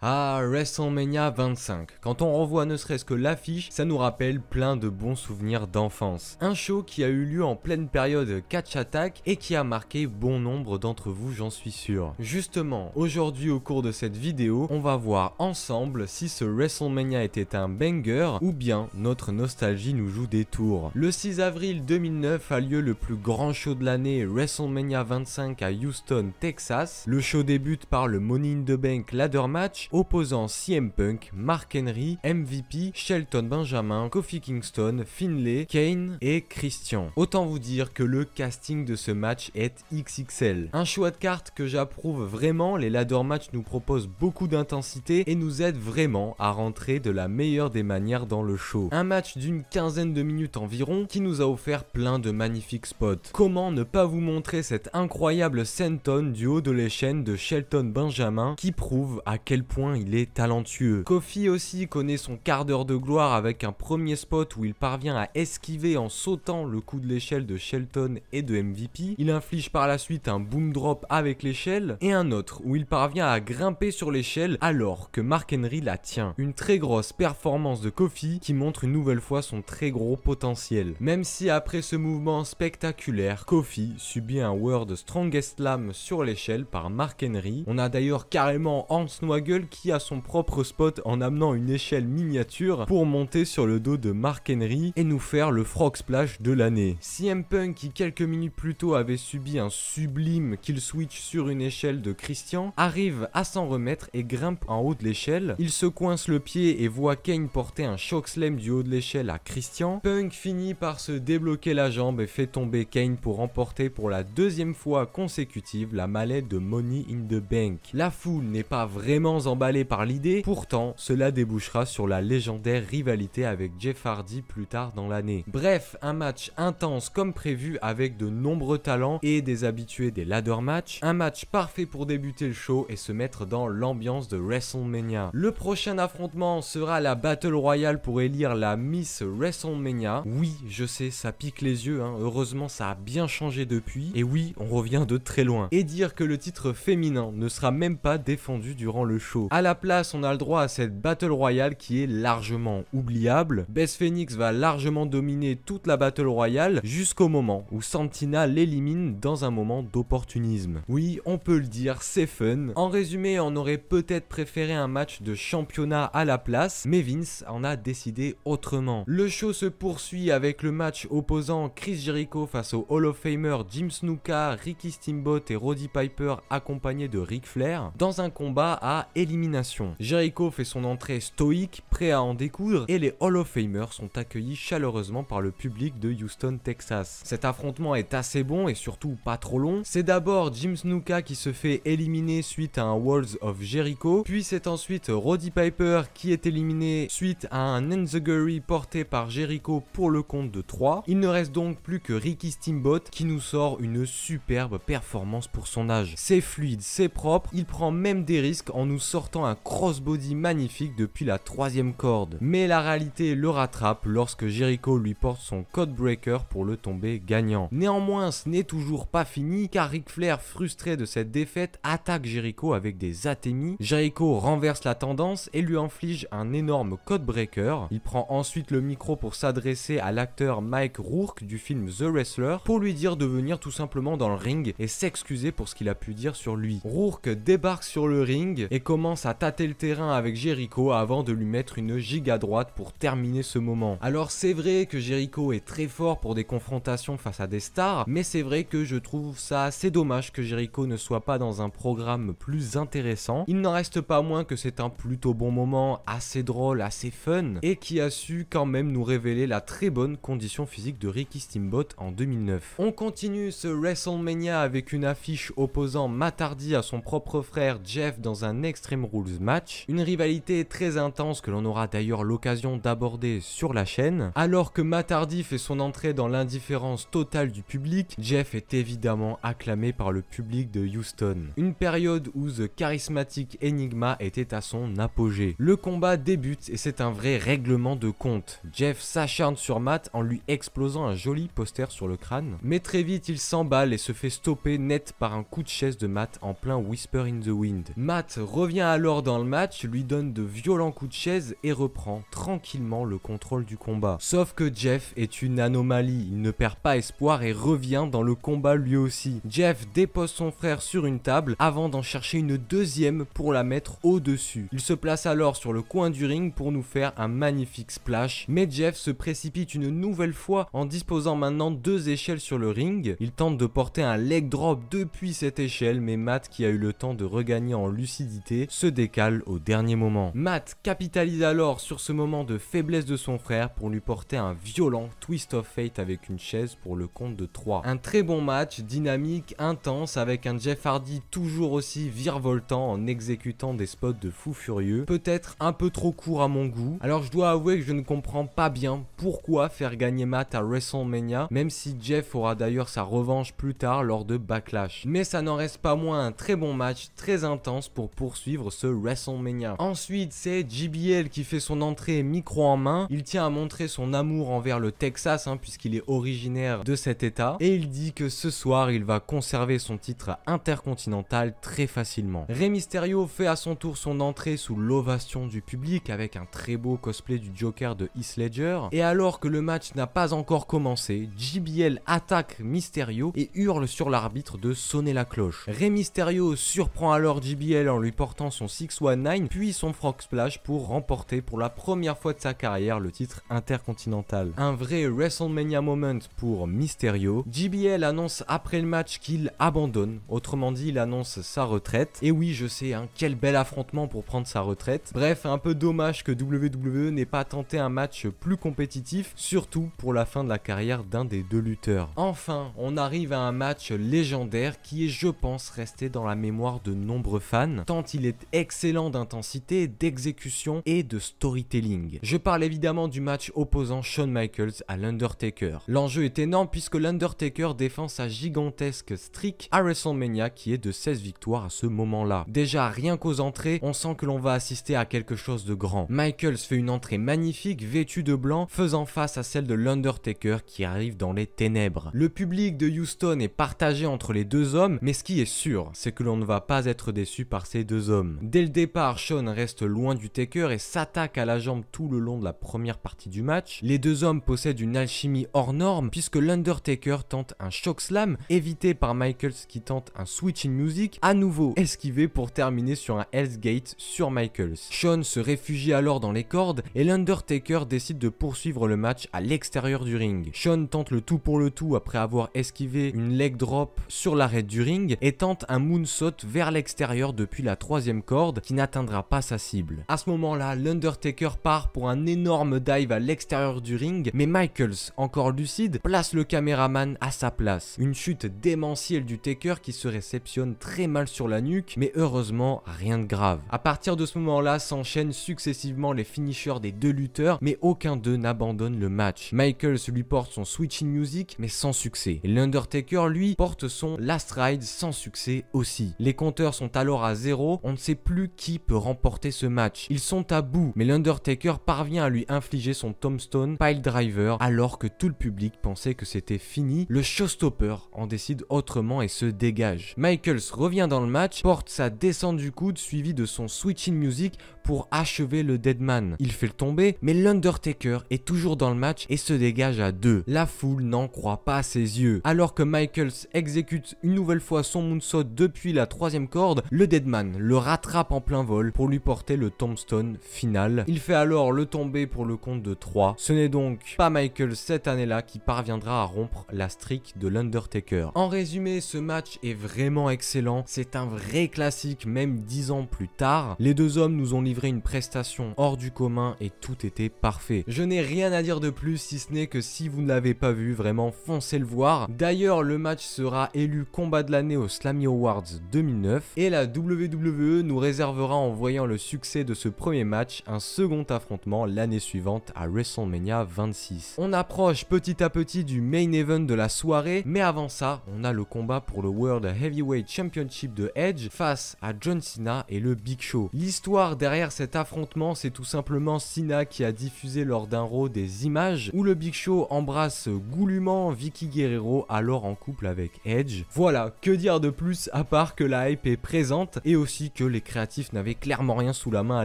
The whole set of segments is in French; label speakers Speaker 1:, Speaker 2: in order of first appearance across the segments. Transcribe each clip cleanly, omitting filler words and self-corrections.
Speaker 1: Ah, WrestleMania 25. Quand on revoit ne serait-ce que l'affiche, ça nous rappelle plein de bons souvenirs d'enfance. Un show qui a eu lieu en pleine période Catch Attack et qui a marqué bon nombre d'entre vous, j'en suis sûr. Justement, aujourd'hui au cours de cette vidéo, on va voir ensemble si ce WrestleMania était un banger ou bien notre nostalgie nous joue des tours. Le 6 avril 2009 a lieu le plus grand show de l'année, WrestleMania 25 à Houston, Texas. Le show débute par le Money in the Bank Ladder Match opposant CM Punk, Mark Henry, MVP, Shelton Benjamin, Kofi Kingston, Finlay, Kane et Christian. Autant vous dire que le casting de ce match est XXL. Un choix de cartes que j'approuve vraiment, les ladder match nous proposent beaucoup d'intensité et nous aident vraiment à rentrer de la meilleure des manières dans le show. Un match d'une quinzaine de minutes environ qui nous a offert plein de magnifiques spots. Comment ne pas vous montrer cette incroyable senton du haut de l'échelle de Shelton Benjamin qui prouve à quel point il est talentueux. Kofi aussi connaît son quart d'heure de gloire avec un premier spot où il parvient à esquiver en sautant le coup de l'échelle de Shelton et de MVP. Il inflige par la suite un boom drop avec l'échelle et un autre où il parvient à grimper sur l'échelle alors que Mark Henry la tient. Une très grosse performance de Kofi qui montre une nouvelle fois son très gros potentiel. Même si après ce mouvement spectaculaire, Kofi subit un World Strongest Slam sur l'échelle par Mark Henry. On a d'ailleurs carrément Hornswoggle qui a son propre spot en amenant une échelle miniature pour monter sur le dos de Mark Henry et nous faire le frog splash de l'année. CM Punk qui quelques minutes plus tôt avait subi un sublime kill switch sur une échelle de Christian arrive à s'en remettre et grimpe en haut de l'échelle. Il se coince le pied et voit Kane porter un choke slam du haut de l'échelle à Christian. Punk finit par se débloquer la jambe et fait tomber Kane pour remporter pour la deuxième fois consécutive la mallette de Money in the Bank. La foule n'est pas vraiment emballé par l'idée, pourtant cela débouchera sur la légendaire rivalité avec Jeff Hardy plus tard dans l'année. Bref, un match intense comme prévu avec de nombreux talents et des habitués des ladder match, un match parfait pour débuter le show et se mettre dans l'ambiance de WrestleMania. Le prochain affrontement sera la Battle Royale pour élire la Miss WrestleMania. Oui, je sais, ça pique les yeux, heureusement ça a bien changé depuis, et oui, on revient de très loin. Et dire que le titre féminin ne sera même pas défendu durant le show. À la place, on a le droit à cette Battle Royale qui est largement oubliable. Beth Phoenix va largement dominer toute la Battle Royale jusqu'au moment où Santina l'élimine dans un moment d'opportunisme. Oui, on peut le dire, c'est fun. En résumé, on aurait peut-être préféré un match de championnat à la place, mais Vince en a décidé autrement. Le show se poursuit avec le match opposant Chris Jericho face au Hall of Famer Jim Snuka, Ricky Steamboat et Roddy Piper accompagnés de Ric Flair dans un combat à élimination. Jericho fait son entrée stoïque, prêt à en découdre, et les Hall of Famers sont accueillis chaleureusement par le public de Houston, Texas. Cet affrontement est assez bon et surtout pas trop long. C'est d'abord Jim Snuka qui se fait éliminer suite à un Walls of Jericho, puis c'est ensuite Roddy Piper qui est éliminé suite à un Enziguri porté par Jericho pour le compte de 3. Il ne reste donc plus que Ricky Steamboat qui nous sort une superbe performance pour son âge. C'est fluide, c'est propre, il prend même des risques en nous sortant un crossbody magnifique depuis la 3e corde. Mais la réalité le rattrape lorsque Jericho lui porte son codebreaker pour le tomber gagnant. Néanmoins, ce n'est toujours pas fini car Ric Flair, frustré de cette défaite, attaque Jericho avec des atémies. Jericho renverse la tendance et lui inflige un énorme codebreaker. Il prend ensuite le micro pour s'adresser à l'acteur Mike Rourke du film The Wrestler pour lui dire de venir tout simplement dans le ring et s'excuser pour ce qu'il a pu dire sur lui. Rourke débarque sur le ring et commence à tâter le terrain avec Jericho avant de lui mettre une giga droite pour terminer ce moment. Alors c'est vrai que Jericho est très fort pour des confrontations face à des stars, mais c'est vrai que je trouve ça assez dommage que Jericho ne soit pas dans un programme plus intéressant. Il n'en reste pas moins que c'est un plutôt bon moment, assez drôle, assez fun, et qui a su quand même nous révéler la très bonne condition physique de Ricky Steamboat en 2009. On continue ce WrestleMania avec une affiche opposant Matt Hardy à son propre frère Jeff dans un Extreme Rules match, une rivalité très intense que l'on aura d'ailleurs l'occasion d'aborder sur la chaîne. Alors que Matt Hardy fait son entrée dans l'indifférence totale du public, Jeff est évidemment acclamé par le public de Houston. Une période où The Charismatic Enigma était à son apogée. Le combat débute et c'est un vrai règlement de compte. Jeff s'acharne sur Matt en lui explosant un joli poster sur le crâne, mais très vite il s'emballe et se fait stopper net par un coup de chaise de Matt en plein Whisper in the Wind. Matt revient à alors dans le match, lui donne de violents coups de chaise et reprend tranquillement le contrôle du combat. Sauf que Jeff est une anomalie, il ne perd pas espoir et revient dans le combat lui aussi. Jeff dépose son frère sur une table avant d'en chercher une deuxième pour la mettre au-dessus. Il se place alors sur le coin du ring pour nous faire un magnifique splash, mais Jeff se précipite une nouvelle fois en disposant maintenant 2 échelles sur le ring. Il tente de porter un leg drop depuis cette échelle, mais Matt, qui a eu le temps de regagner en lucidité, se décale au dernier moment. Matt capitalise alors sur ce moment de faiblesse de son frère pour lui porter un violent twist of fate avec une chaise pour le compte de 3. Un très bon match, dynamique, intense, avec un Jeff Hardy toujours aussi virevoltant en exécutant des spots de fou furieux, peut-être un peu trop court à mon goût. Alors je dois avouer que je ne comprends pas bien pourquoi faire gagner Matt à WrestleMania, même si Jeff aura d'ailleurs sa revanche plus tard lors de Backlash. Mais ça n'en reste pas moins un très bon match, très intense pour poursuivre ce WrestleMania. Ensuite, c'est JBL qui fait son entrée micro en main. Il tient à montrer son amour envers le Texas, puisqu'il est originaire de cet état, et il dit que ce soir il va conserver son titre intercontinental très facilement. Rey Mysterio fait à son tour son entrée sous l'ovation du public avec un très beau cosplay du Joker de Heath Ledger, et alors que le match n'a pas encore commencé, JBL attaque Mysterio et hurle sur l'arbitre de sonner la cloche. Rey Mysterio surprend alors JBL en lui portant son 619 puis son frog splash pour remporter pour la première fois de sa carrière le titre intercontinental. Un vrai WrestleMania moment pour Mysterio. JBL annonce après le match qu'il abandonne, autrement dit il annonce sa retraite. Et oui, je sais, quel bel affrontement pour prendre sa retraite. Bref, un peu dommage que WWE n'ait pas tenté un match plus compétitif, surtout pour la fin de la carrière d'un des 2 lutteurs. Enfin, on arrive à un match légendaire qui est, je pense, resté dans la mémoire de nombreux fans, tant il est excellent d'intensité, d'exécution et de storytelling. Je parle évidemment du match opposant Shawn Michaels à l'Undertaker. L'enjeu est énorme puisque l'Undertaker défend sa gigantesque streak à WrestleMania qui est de 16 victoires à ce moment-là. Déjà, rien qu'aux entrées, on sent que l'on va assister à quelque chose de grand. Michaels fait une entrée magnifique, vêtue de blanc, faisant face à celle de l'Undertaker qui arrive dans les ténèbres. Le public de Houston est partagé entre les 2 hommes, mais ce qui est sûr, c'est que l'on ne va pas être déçu par ces 2 hommes. Dès le départ, Shawn reste loin du Taker et s'attaque à la jambe tout le long de la première partie du match. Les 2 hommes possèdent une alchimie hors norme puisque l'Undertaker tente un chokeslam, évité par Michaels qui tente un switch in music, à nouveau esquivé pour terminer sur un Hell's Gate sur Michaels. Shawn se réfugie alors dans les cordes et l'Undertaker décide de poursuivre le match à l'extérieur du ring. Shawn tente le tout pour le tout après avoir esquivé une leg drop sur l'arête du ring et tente un moonsault vers l'extérieur depuis la 3e corde qui n'atteindra pas sa cible. À ce moment-là, l'Undertaker part pour un énorme dive à l'extérieur du ring, mais Michaels, encore lucide, place le caméraman à sa place. Une chute démentielle du Taker qui se réceptionne très mal sur la nuque, mais heureusement rien de grave. À partir de ce moment-là, s'enchaînent successivement les finishers des 2 lutteurs, mais aucun d'eux n'abandonne le match. Michaels lui porte son switch in music, mais sans succès. Et l'Undertaker, lui, porte son last ride sans succès aussi. Les compteurs sont alors à 0, on ne sait plus qui peut remporter ce match. Ils sont à bout, mais l'Undertaker parvient à lui infliger son tombstone pile driver alors que tout le public pensait que c'était fini. Le showstopper en décide autrement et se dégage. Michaels revient dans le match, porte sa descente du coude suivie de son switch in music pour achever le Deadman. Il fait le tomber, mais l'Undertaker est toujours dans le match et se dégage à 2. La foule n'en croit pas à ses yeux. Alors que Michaels exécute une nouvelle fois son moonsault depuis la 3e corde, le Deadman le rattrape en plein vol pour lui porter le tombstone final. Il fait alors le tomber pour le compte de 3. Ce n'est donc pas Michaels cette année-là qui parviendra à rompre la streak de l'Undertaker. En résumé, ce match est vraiment excellent. C'est un vrai classique même 10 ans plus tard. Les 2 hommes nous ont livré une prestation hors du commun et tout était parfait. Je n'ai rien à dire de plus si ce n'est que si vous ne l'avez pas vu, vraiment foncez le voir. D'ailleurs, le match sera élu combat de l'année aux Slammy Awards 2009 et la WWE nous réservera, en voyant le succès de ce premier match, un second affrontement l'année suivante à WrestleMania 26. On approche petit à petit du main event de la soirée, mais avant ça, on a le combat pour le World Heavyweight Championship de Edge face à John Cena et le Big Show. L'histoire derrière clair, cet affrontement, c'est tout simplement Cena qui a diffusé lors d'un Raw des images où le Big Show embrasse goulûment Vickie Guerrero, alors en couple avec Edge. Voilà, que dire de plus à part que la hype est présente et aussi que les créatifs n'avaient clairement rien sous la main à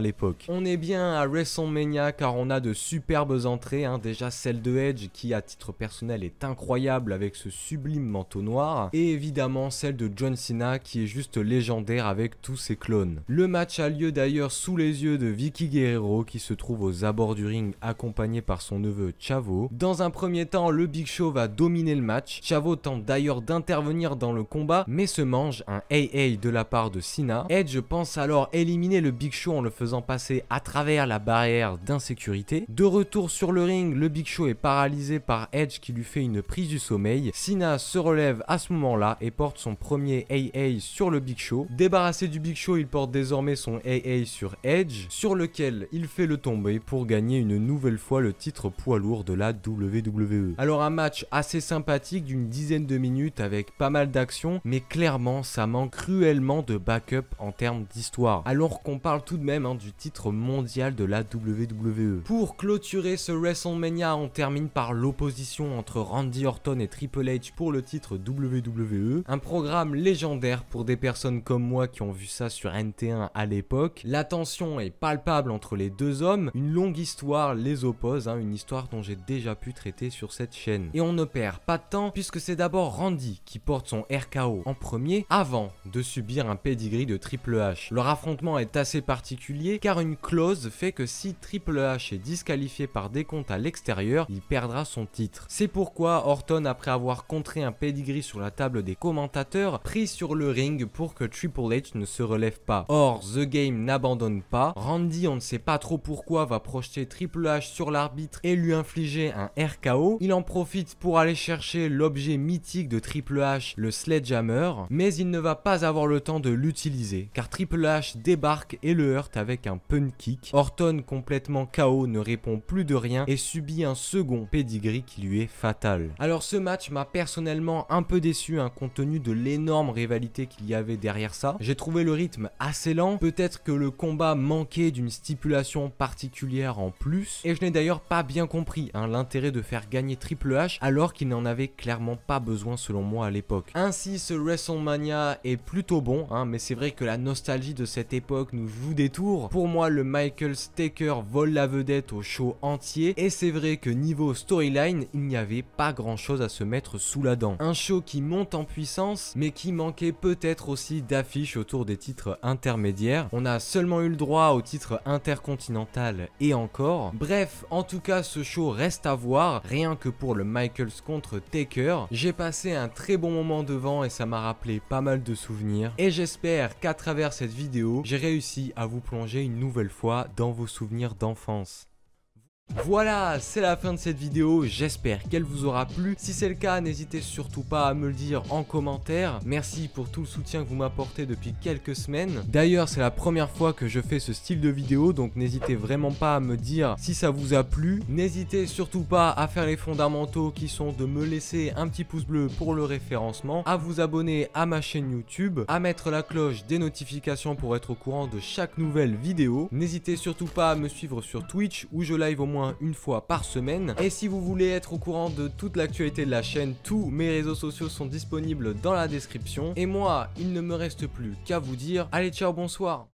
Speaker 1: l'époque. On est bien à WrestleMania car on a de superbes entrées, déjà celle de Edge qui à titre personnel est incroyable avec ce sublime manteau noir, et évidemment celle de John Cena qui est juste légendaire avec tous ses clones. Le match a lieu d'ailleurs sous les yeux de Vickie Guerrero qui se trouve aux abords du ring accompagné par son neveu Chavo. Dans un premier temps, le Big Show va dominer le match. Chavo tente d'ailleurs d'intervenir dans le combat mais se mange un AA de la part de Cena. Edge pense alors éliminer le Big Show en le faisant passer à travers la barrière d'insécurité. De retour sur le ring, le Big Show est paralysé par Edge qui lui fait une prise du sommeil. Cena se relève à ce moment-là et porte son premier AA sur le Big Show. Débarrassé du Big Show, il porte désormais son AA sur Edge, sur lequel il fait le tomber pour gagner une nouvelle fois le titre poids lourd de la WWE. Alors un match assez sympathique d'une dizaine de minutes avec pas mal d'action, mais clairement ça manque cruellement de backup en termes d'histoire, alors qu'on parle tout de même du titre mondial de la WWE. Pour clôturer ce WrestleMania, on termine par l'opposition entre Randy Orton et Triple H pour le titre WWE, un programme légendaire pour des personnes comme moi qui ont vu ça sur NT1 à l'époque. La tension est palpable entre les deux hommes, une longue histoire les oppose, une histoire dont j'ai déjà pu traiter sur cette chaîne. Et on ne perd pas de temps puisque c'est d'abord Randy qui porte son RKO en premier avant de subir un pedigree de Triple H. Leur affrontement est assez particulier car une clause fait que si Triple H est disqualifié par décompte à l'extérieur, il perdra son titre. C'est pourquoi Orton, après avoir contré un pedigree sur la table des commentateurs, prie sur le ring pour que Triple H ne se relève pas. Or, The Game n'abandonne pas. Randy, on ne sait pas trop pourquoi, va projeter Triple H sur l'arbitre et lui infliger un RKO. Il en profite pour aller chercher l'objet mythique de Triple H, le Sledgehammer, mais il ne va pas avoir le temps de l'utiliser car Triple H débarque et le heurte avec un pun kick. Orton, complètement KO, ne répond plus de rien et subit un second pedigree qui lui est fatal. Alors ce match m'a personnellement un peu déçu compte tenu de l'énorme rivalité qu'il y avait derrière ça. J'ai trouvé le rythme assez lent, peut-être que le combat manquait d'une stipulation particulière en plus, et je n'ai d'ailleurs pas bien compris l'intérêt de faire gagner Triple H alors qu'il n'en avait clairement pas besoin selon moi à l'époque. Ainsi ce WrestleMania est plutôt bon, mais c'est vrai que la nostalgie de cette époque nous joue des tours. Pour moi le Michael Taker vole la vedette au show entier, et c'est vrai que niveau storyline il n'y avait pas grand chose à se mettre sous la dent. Un show qui monte en puissance mais qui manquait peut-être aussi d'affiches autour des titres intermédiaires. On a seulement eu le droit au titre intercontinental et encore. Bref, en tout cas ce show reste à voir, rien que pour le Michaels contre Taker. J'ai passé un très bon moment devant et ça m'a rappelé pas mal de souvenirs, et j'espère qu'à travers cette vidéo j'ai réussi à vous plonger une nouvelle fois dans vos souvenirs d'enfance. Voilà, c'est la fin de cette vidéo, j'espère qu'elle vous aura plu. Si c'est le cas, n'hésitez surtout pas à me le dire en commentaire. Merci pour tout le soutien que vous m'apportez depuis quelques semaines. D'ailleurs, c'est la première fois que je fais ce style de vidéo, donc n'hésitez vraiment pas à me dire si ça vous a plu. N'hésitez surtout pas à faire les fondamentaux qui sont de me laisser un petit pouce bleu pour le référencement, à vous abonner à ma chaîne YouTube, à mettre la cloche des notifications pour être au courant de chaque nouvelle vidéo. N'hésitez surtout pas à me suivre sur Twitch où je live au moins une fois par semaine. Et si vous voulez être au courant de toute l'actualité de la chaîne, tous mes réseaux sociaux sont disponibles dans la description. Et moi, il ne me reste plus qu'à vous dire, allez ciao, bonsoir.